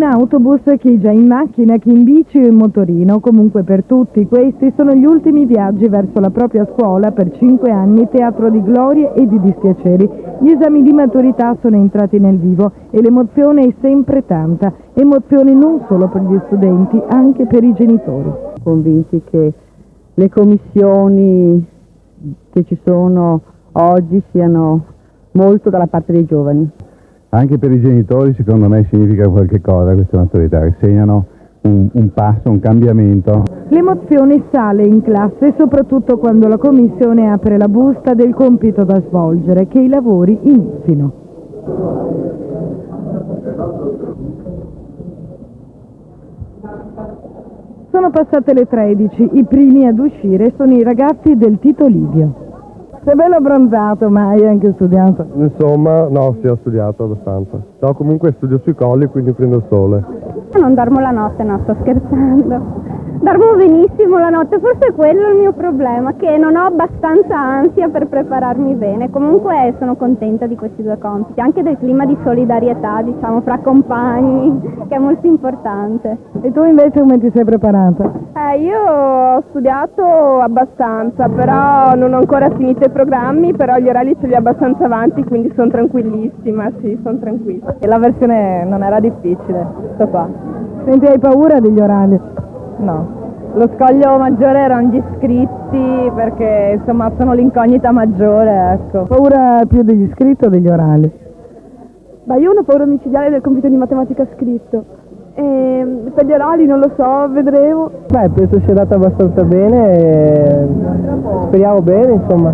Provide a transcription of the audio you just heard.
in autobus, chi già in macchina, chi in bici o in motorino, comunque per tutti questi sono gli ultimi viaggi verso la propria scuola per 5 anni, teatro di glorie e di dispiaceri. Gli esami di maturità sono entrati nel vivo e l'emozione è sempre tanta, emozione non solo per gli studenti, anche per i genitori. Convinti che le commissioni che ci sono oggi siano molto dalla parte dei giovani. Anche per i genitori secondo me significa qualche cosa queste maturità, che segnano un passo, un cambiamento. L'emozione sale in classe soprattutto quando la commissione apre la busta del compito da svolgere, che i lavori inizino. Sono passate le 13, i primi ad uscire sono i ragazzi del Tito Livio. Sei bello abbronzato, ma hai anche studiato? Insomma, no, sì, ho studiato abbastanza. No, comunque studio sui colli, quindi prendo il sole. Non dormo la notte, no, sto scherzando. Dormo benissimo la notte, forse è quello il mio problema, che non ho abbastanza ansia per prepararmi bene. Comunque sono contenta di questi due compiti, anche del clima di solidarietà, diciamo, fra compagni, che è molto importante. E tu invece come ti sei preparata? Io ho studiato abbastanza, però non ho ancora finito i programmi, però gli orali ce li ho abbastanza avanti, quindi sono tranquillissima, sì, sono tranquilla. E la versione non era difficile, sto qua. Senti, hai paura degli orali? No. Lo scoglio maggiore erano gli iscritti, perché insomma sono l'incognita maggiore, ecco. Paura più degli iscritti o degli orali? Ma io ho una paura micidiale del compito di matematica scritto. E per gli orali non lo so, vedremo. Beh, penso sia andata abbastanza bene, speriamo bene, insomma.